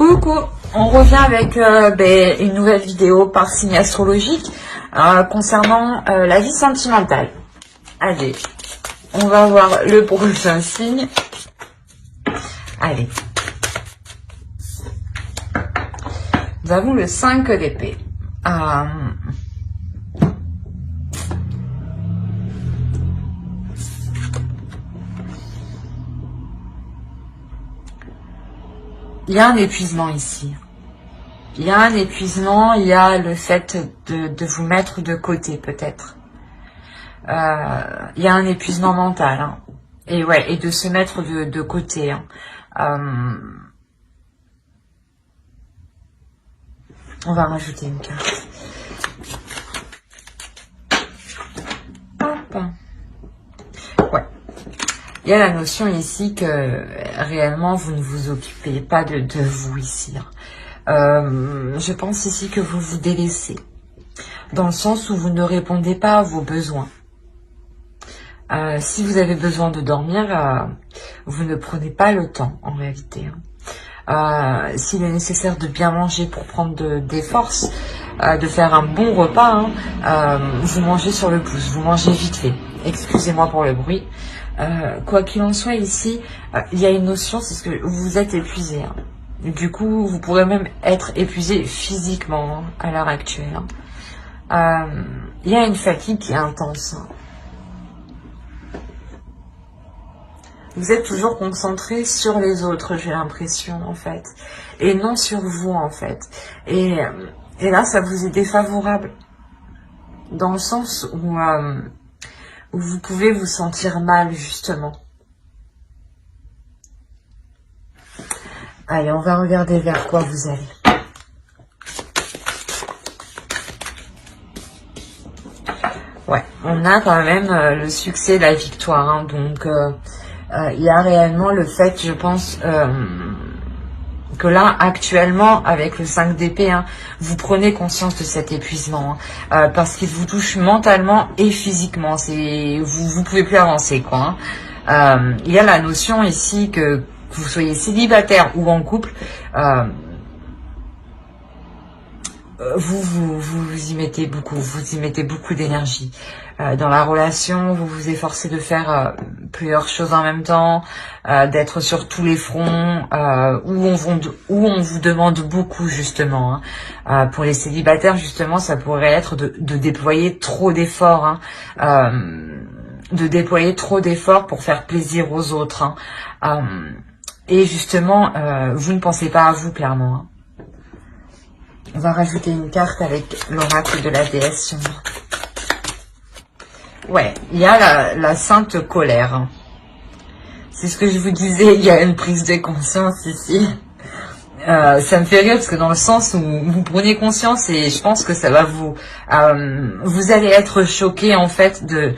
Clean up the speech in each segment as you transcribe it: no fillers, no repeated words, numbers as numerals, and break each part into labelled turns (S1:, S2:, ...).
S1: Coucou, on revient avec une nouvelle vidéo par signe astrologique concernant la vie sentimentale. Allez, on va voir le prochain signe. Allez. Nous avons le 5 d'épée. Il y a un épuisement ici. Il y a un épuisement, il y a le fait de vous mettre de côté peut-être. Il y a un épuisement mental. Hein. Et ouais, et de se mettre de côté. Hein. On va rajouter une carte. Hop. Ouais. Il y a la notion ici que réellement vous ne vous occupez pas de vous ici. Je pense ici que vous vous délaissez. Dans le sens où vous ne répondez pas à vos besoins. Si vous avez besoin de dormir, vous ne prenez pas le temps en réalité. S'il est nécessaire de bien manger pour prendre des forces, de faire un bon repas, vous mangez sur le pouce, vous mangez vite fait. Excusez-moi pour le bruit. Quoi qu'il en soit ici, il y a une notion, c'est ce que vous êtes épuisé. Hein. Du coup, vous pourrez même être épuisé physiquement à l'heure actuelle. Il y a une fatigue qui est intense. Hein. Vous êtes toujours concentré sur les autres, j'ai l'impression, en fait. Et non sur vous, en fait. Et là, ça vous est défavorable. Dans le sens où vous pouvez vous sentir mal, justement. Allez, on va regarder vers quoi vous allez. Ouais, on a quand même le succès, la victoire. Hein, donc, il y a réellement le fait, je pense, que là, actuellement, avec le 5 d'épée, hein, vous prenez conscience de cet épuisement. Hein, parce qu'il vous touche mentalement et physiquement. Vous pouvez plus avancer, quoi. Hein. Il y a la notion ici que vous soyez célibataire ou en couple, vous y mettez beaucoup d'énergie. Dans la relation, vous vous efforcez de faire plusieurs choses en même temps, d'être sur tous les fronts, où on vous demande beaucoup justement. Hein. Pour les célibataires, justement, ça pourrait être de déployer trop d'efforts, hein, de déployer trop d'efforts pour faire plaisir aux autres. Hein. Et justement, vous ne pensez pas à vous clairement. Hein. On va rajouter une carte avec l'oracle de la déesse sombre. Ouais, il y a la sainte colère. C'est ce que je vous disais, il y a une prise de conscience ici. Ça me fait rire parce que dans le sens où vous prenez conscience et je pense que ça va vous allez être choqué en fait de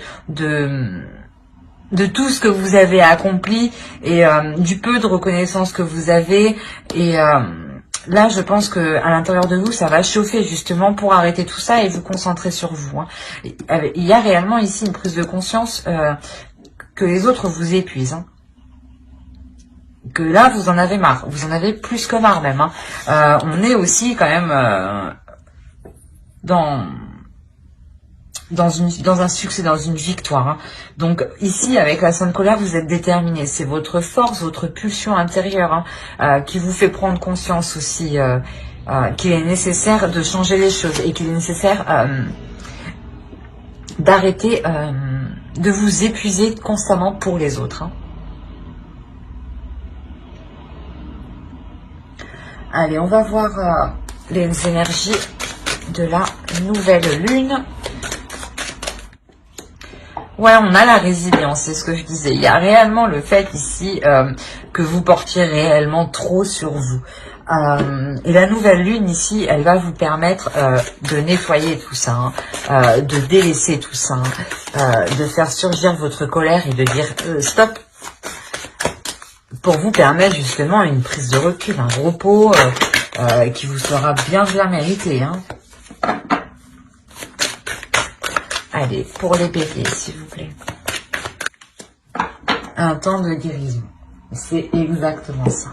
S1: tout ce que vous avez accompli et du peu de reconnaissance que vous avez et là, je pense que à l'intérieur de vous, ça va chauffer justement pour arrêter tout ça et vous concentrer sur vous. Hein. Il y a réellement ici une prise de conscience que les autres vous épuisent. Hein. Que là, vous en avez marre. Vous en avez plus que marre même. Hein. On est aussi quand même dans un succès, dans une victoire. Hein. Donc ici, avec la sainte colère, vous êtes déterminé. C'est votre force, votre pulsion intérieure qui vous fait prendre conscience aussi qu'il est nécessaire de changer les choses et qu'il est nécessaire d'arrêter de vous épuiser constamment pour les autres. Hein. Allez, on va voir les énergies de la nouvelle lune. Ouais, on a la résilience, c'est ce que je disais. Il y a réellement le fait ici que vous portiez réellement trop sur vous. Et la nouvelle lune ici, elle va vous permettre de nettoyer tout ça, hein, de délaisser tout ça, hein, de faire surgir votre colère et de dire stop, pour vous permettre justement une prise de recul, un repos qui vous sera bien mérité. Hein. Allez, pour les béliers, s'il vous plaît. Un temps de guérison. C'est exactement ça.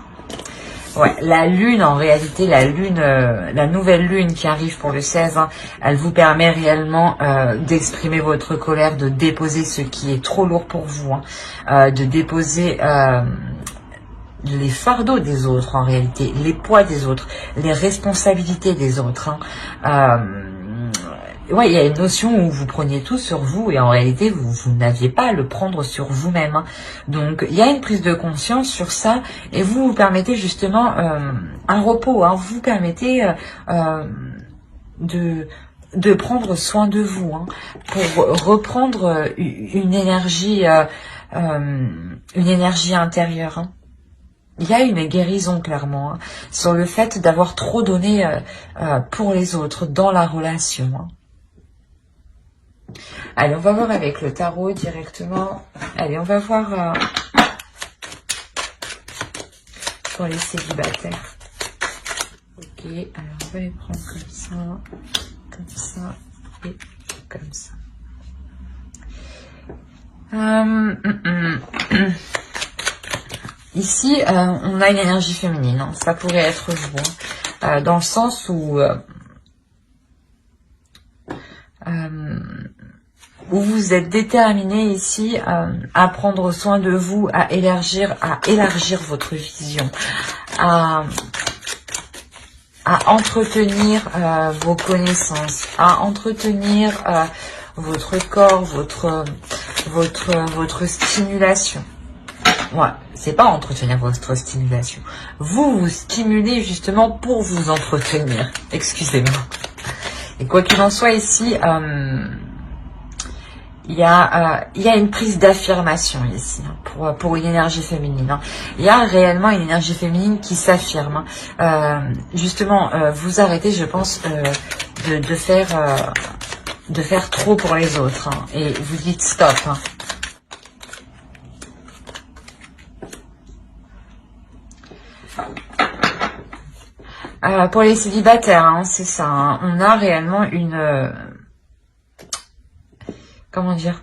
S1: Ouais, la lune, en réalité, la lune, la nouvelle lune qui arrive pour le 16, hein, elle vous permet réellement d'exprimer votre colère, de déposer ce qui est trop lourd pour vous, hein, de déposer les fardeaux des autres, en réalité, les poids des autres, les responsabilités des autres. Hein. Ouais, il y a une notion où vous preniez tout sur vous et en réalité, vous n'aviez pas à le prendre sur vous-même. Hein. Donc, il y a une prise de conscience sur ça et vous vous permettez justement un repos. Hein. Vous permettez de prendre soin de vous hein, pour reprendre une énergie intérieure. Hein. Il y a une guérison clairement hein, sur le fait d'avoir trop donné pour les autres dans la relation. Hein. Allez, on va voir avec le tarot directement. Allez, on va voir pour les célibataires. Ok, alors on va les prendre comme ça et comme ça. Ici, on a une énergie féminine. Hein. Ça pourrait être vous. Hein. Dans le sens où vous êtes déterminé ici à prendre soin de vous, à élargir votre vision, à entretenir vos connaissances, à entretenir votre corps, votre stimulation. Ouais, c'est pas entretenir votre stimulation. Vous vous stimulez justement pour vous entretenir. Excusez-moi. Et quoi qu'il en soit ici, il y a une prise d'affirmation ici hein, pour une énergie féminine. Hein. Il y a réellement une énergie féminine qui s'affirme. Hein. Justement, vous arrêtez, je pense, de faire trop pour les autres. Hein, et vous dites stop. Hein. Pour les célibataires, hein, c'est ça. Hein, on a réellement une... comment dire,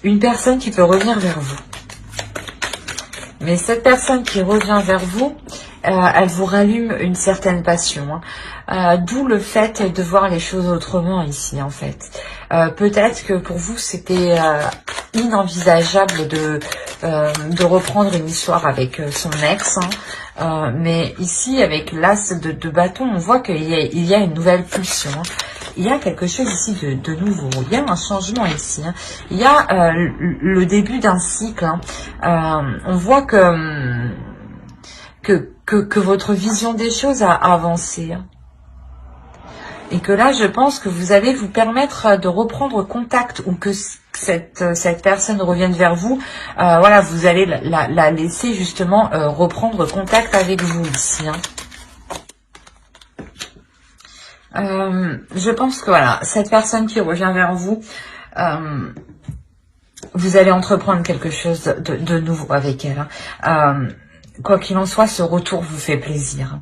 S1: une personne qui peut revenir vers vous. Mais cette personne qui revient vers vous, elle vous rallume une certaine passion. Hein. D'où le fait de voir les choses autrement ici, en fait. Peut-être que pour vous, c'était inenvisageable de reprendre une histoire avec son ex. Hein. Mais ici, avec l'as de bâton, on voit qu'il y a une nouvelle pulsion. Hein. Il y a quelque chose ici de nouveau. Il y a un changement ici. Hein. Il y a le début d'un cycle. Hein. On voit que votre vision des choses a avancé. Hein. Et que là, je pense que vous allez vous permettre de reprendre contact ou que cette personne revienne vers vous. Voilà, vous allez la laisser justement reprendre contact avec vous ici. Hein. Je pense que voilà, cette personne qui revient vers vous, vous allez entreprendre quelque chose de nouveau avec elle. Hein. Quoi qu'il en soit, ce retour vous fait plaisir.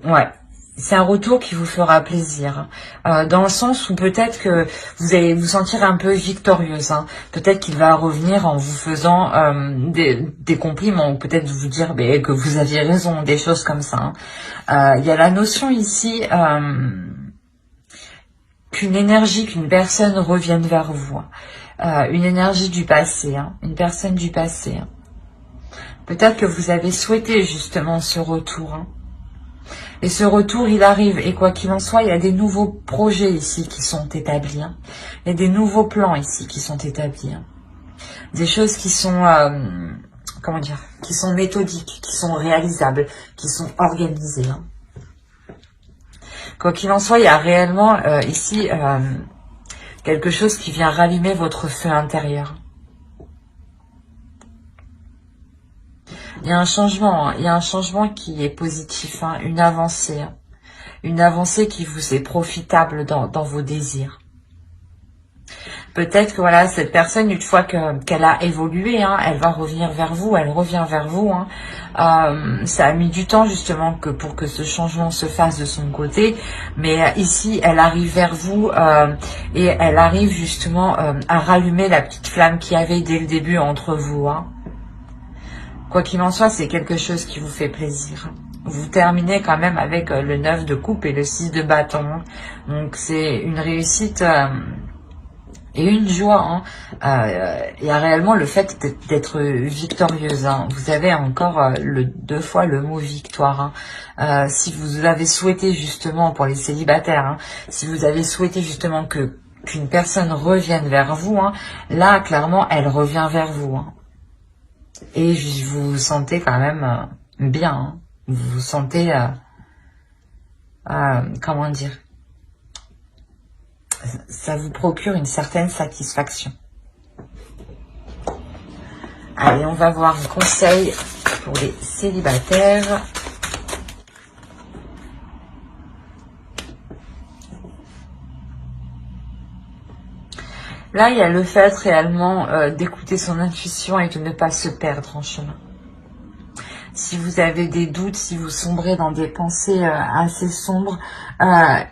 S1: Ouais, c'est un retour qui vous fera plaisir. Dans le sens où peut-être que vous allez vous sentir un peu victorieuse. Hein. Peut-être qu'il va revenir en vous faisant des compliments ou peut-être vous dire que vous aviez raison, des choses comme ça. Hein. Il y a la notion ici qu'une énergie, qu'une personne revienne vers vous. Une énergie du passé, hein. Une personne du passé. Hein. Peut-être que vous avez souhaité justement ce retour. Hein. Et ce retour, il arrive. Et quoi qu'il en soit, il y a des nouveaux projets ici qui sont établis. Hein. Il y a des nouveaux plans ici qui sont établis. Hein. Des choses qui sont, comment dire, qui sont méthodiques, qui sont réalisables, qui sont organisées. Hein. Quoi qu'il en soit, il y a réellement ici quelque chose qui vient rallumer votre feu intérieur. Il y a un changement, hein. Il y a un changement qui est positif, hein. Une avancée. Hein. Une avancée qui vous est profitable dans vos désirs. Peut-être que voilà, cette personne, une fois qu'elle a évolué, hein, elle va revenir vers vous, elle revient vers vous. Hein. Ça a mis du temps justement pour que ce changement se fasse de son côté. Mais ici, elle arrive vers vous et elle arrive justement à rallumer la petite flamme qu'il y avait dès le début entre vous. Hein. Quoi qu'il en soit, c'est quelque chose qui vous fait plaisir. vous terminez quand même avec le 9 de coupe et le 6 de bâton. Hein. Donc c'est une réussite et une joie. Hein. Il y a réellement le fait d'être victorieuse. Hein. Vous avez encore deux fois le mot victoire. Hein. Si vous avez souhaité justement, pour les célibataires, hein, si vous avez souhaité justement qu'une personne revienne vers vous, hein, là clairement elle revient vers vous. Hein. Et vous vous sentez quand même bien. Hein. Vous vous sentez, comment dire, ça vous procure une certaine satisfaction. Allez, on va voir un conseil pour les célibataires. Là, il y a le fait réellement d'écouter son intuition et de ne pas se perdre en chemin. Si vous avez des doutes, si vous sombrez dans des pensées assez sombres,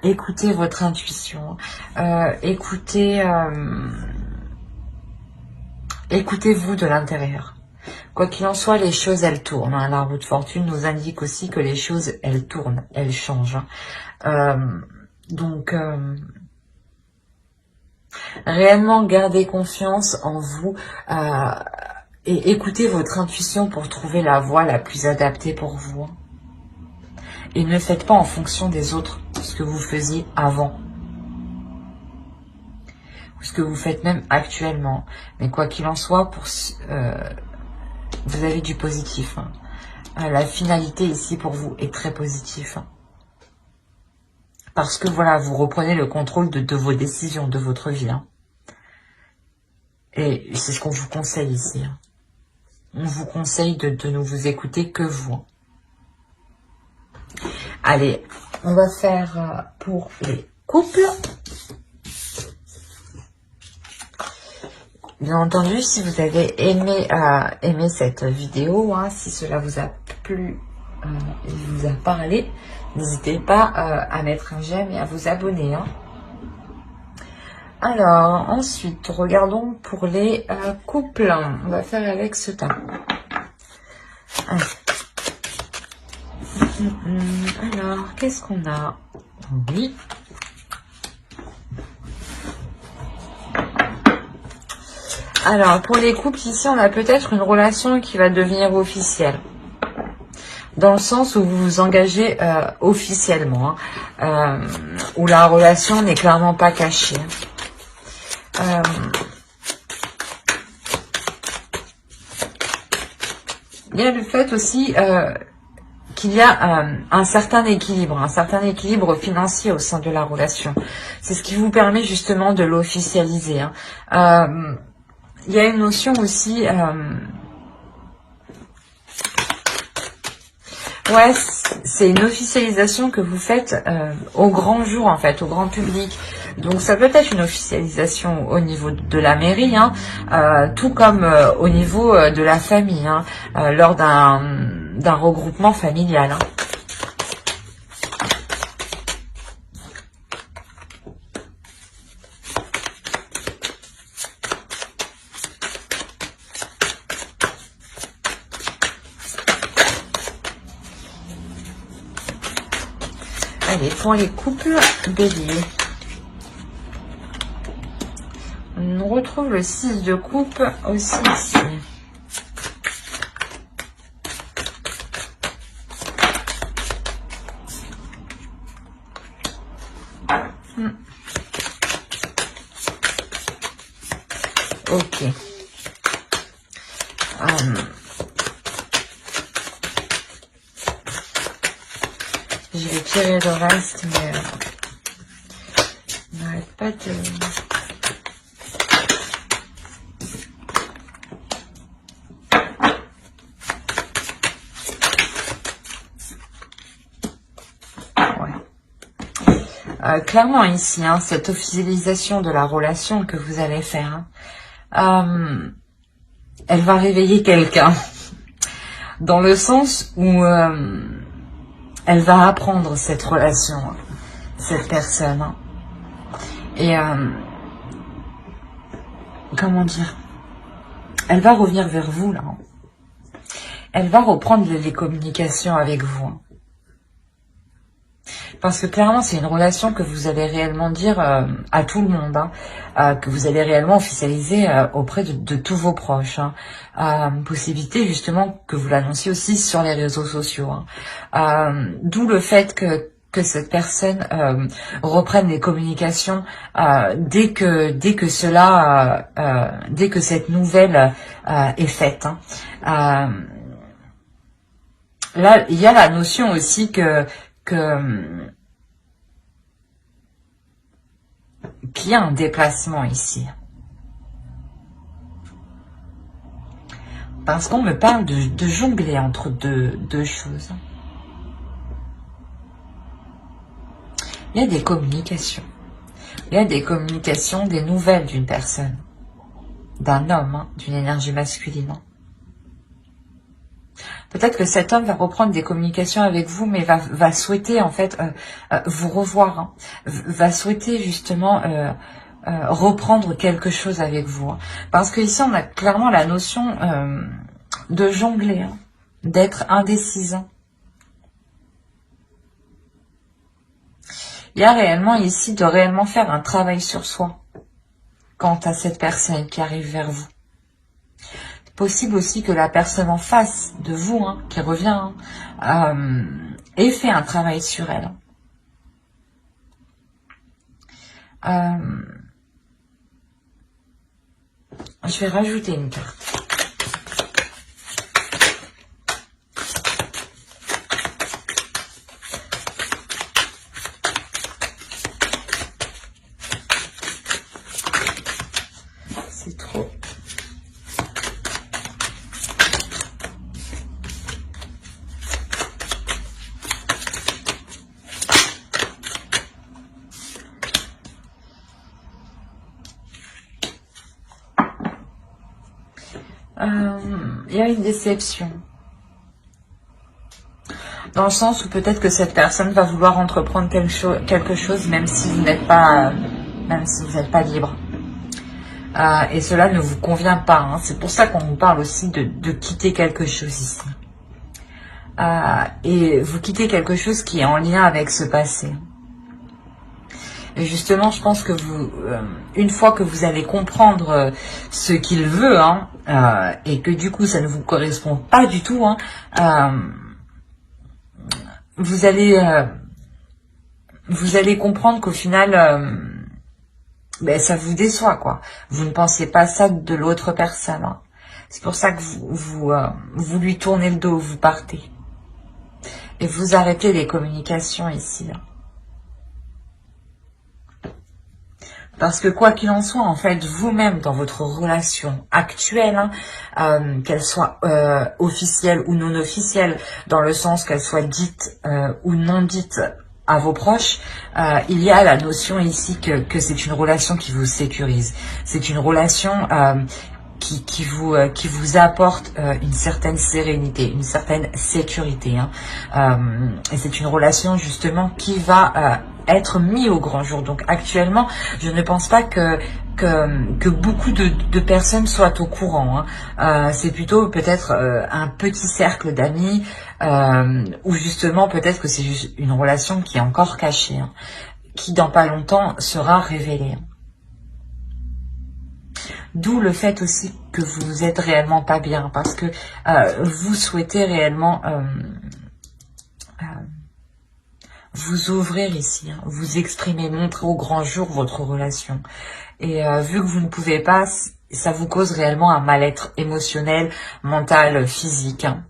S1: écoutez votre intuition. Écoutez-vous de l'intérieur. Quoi qu'il en soit, les choses, elles tournent. Hein. L'arbre de fortune nous indique aussi que les choses, elles tournent, elles changent. Hein. Donc, réellement, gardez confiance en vous. Et écoutez votre intuition pour trouver la voie la plus adaptée pour vous. Et ne faites pas en fonction des autres ce que vous faisiez avant. Ou ce que vous faites même actuellement. Mais quoi qu'il en soit, vous avez du positif. Hein. La finalité ici pour vous est très positive. Hein. Parce que voilà, vous reprenez le contrôle de vos décisions, de votre vie. Hein. Et c'est ce qu'on vous conseille ici. Hein. On vous conseille de ne vous écouter que vous. Allez, on va faire pour les couples. Bien entendu, si vous avez aimé cette vidéo, hein, si cela vous a plu et vous a parlé, n'hésitez pas à mettre un j'aime et à vous abonner. Hein. Alors, ensuite, regardons pour les couples. On va faire avec ce tas. Alors, qu'est-ce qu'on a? Oui. Alors, pour les couples, ici, on a peut-être une relation qui va devenir officielle. Dans le sens où vous vous engagez officiellement. Hein, où la relation n'est clairement pas cachée. Il y a le fait aussi qu'il y a un certain équilibre financier au sein de la relation. C'est ce qui vous permet justement de l'officialiser. Hein. Il y a une notion aussi... ouais, c'est une officialisation que vous faites au grand jour, en fait, au grand public. Donc, ça peut être une officialisation au niveau de la mairie, hein, tout comme au niveau de la famille, hein, lors d'un regroupement familial. Hein. Allez, pour les couples bélier. On retrouve le 6 de coupe aussi ici. Ok. Je vais tirer le reste, mais on n'arrête pas de... Clairement ici, hein, cette officialisation de la relation que vous allez faire, hein, elle va réveiller quelqu'un. Dans le sens où elle va apprendre cette relation, cette personne. Hein. Et comment dire, elle va revenir vers vous là. Elle va reprendre les communications avec vous. Hein. Parce que clairement, c'est une relation que vous allez réellement dire à tout le monde, hein, que vous allez réellement officialiser auprès de tous vos proches. Possibilité justement que vous l'annonciez aussi sur les réseaux sociaux. D'où le fait que cette personne reprenne les communications dès que cette nouvelle est faite. Là, il y a la notion aussi qu'il y a un déplacement ici. Parce qu'on me parle de jongler entre deux choses. Il y a des communications. Il y a des communications, des nouvelles d'une personne, d'un homme, hein, d'une énergie masculine. Peut-être que cet homme va reprendre des communications avec vous, mais va souhaiter en fait vous revoir, hein, va souhaiter justement reprendre quelque chose avec vous. Hein. Parce que ici on a clairement la notion de jongler, hein, d'être indécise. Hein. Il y a réellement ici de réellement faire un travail sur soi quant à cette personne qui arrive vers vous. Possible aussi que la personne en face de vous, hein, qui revient, hein, ait fait un travail sur elle. Je vais rajouter une carte. C'est trop. Il y a une déception. Dans le sens où peut-être que cette personne va vouloir entreprendre quelque chose même si vous n'êtes pas, libre. Et cela ne vous convient pas. Hein. C'est pour ça qu'on vous parle aussi de quitter quelque chose ici. Et vous quittez quelque chose qui est en lien avec ce passé. Et justement, je pense que une fois que vous allez comprendre ce qu'il veut, hein, et que du coup ça ne vous correspond pas du tout, hein, vous allez comprendre qu'au final, ça vous déçoit, quoi. Vous ne pensez pas ça de l'autre personne. Hein. C'est pour ça que vous lui tournez le dos, vous partez. Et vous arrêtez les communications ici. Hein. Parce que quoi qu'il en soit, en fait, vous-même, dans votre relation actuelle, hein, qu'elle soit officielle ou non officielle, dans le sens qu'elle soit dite ou non dite à vos proches, il y a la notion ici que c'est une relation qui vous sécurise. C'est une relation qui vous apporte une certaine sérénité, une certaine sécurité. Hein. Et c'est une relation justement qui va être mise au grand jour. Donc actuellement, je ne pense pas que beaucoup de personnes soient au courant. Hein. C'est plutôt peut-être un petit cercle d'amis ou justement peut-être que c'est juste une relation qui est encore cachée, hein, qui dans pas longtemps sera révélée. D'où le fait aussi que vous êtes réellement pas bien, parce que vous souhaitez réellement vous ouvrir ici, hein, vous exprimer, montrer au grand jour votre relation. Et vu que vous ne pouvez pas, ça vous cause réellement un mal-être émotionnel, mental, physique. Hein.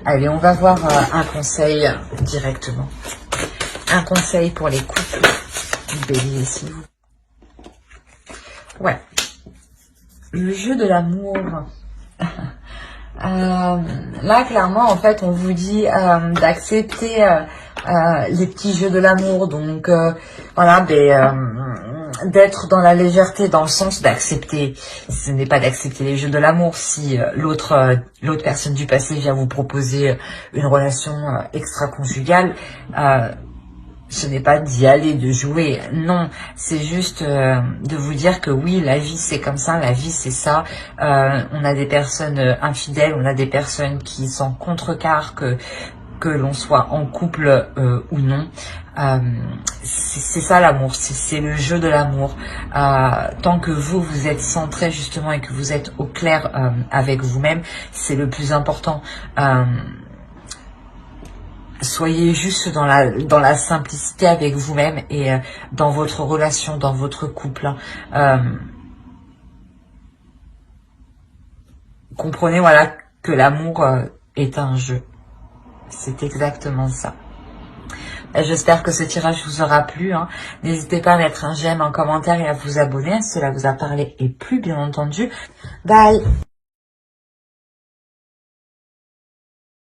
S1: Allez, on va voir un conseil directement. Un conseil pour les couples. Bélier, s'il vous plaît. Ouais, le jeu de l'amour. Là, clairement, en fait, on vous dit d'accepter les petits jeux de l'amour. Donc, voilà, d'être dans la légèreté, dans le sens d'accepter. Ce n'est pas d'accepter les jeux de l'amour si l'autre personne du passé vient vous proposer une relation extra-conjugale. Ce n'est pas d'y aller, de jouer, non, c'est juste de vous dire que oui, la vie c'est comme ça, la vie c'est ça, on a des personnes infidèles, on a des personnes qui sont contrecarrent, que que l'on soit en couple ou non. C'est ça l'amour, c'est le jeu de l'amour. Tant que vous êtes centré justement et que vous êtes au clair avec vous-même, c'est le plus important. Soyez juste dans la simplicité avec vous-même et dans votre relation, dans votre couple. Comprenez, voilà, que l'amour est un jeu. C'est exactement ça. J'espère que ce tirage vous aura plu. N'hésitez pas à mettre un j'aime, un commentaire et à vous abonner. Cela vous a parlé et plu, bien entendu. Bye!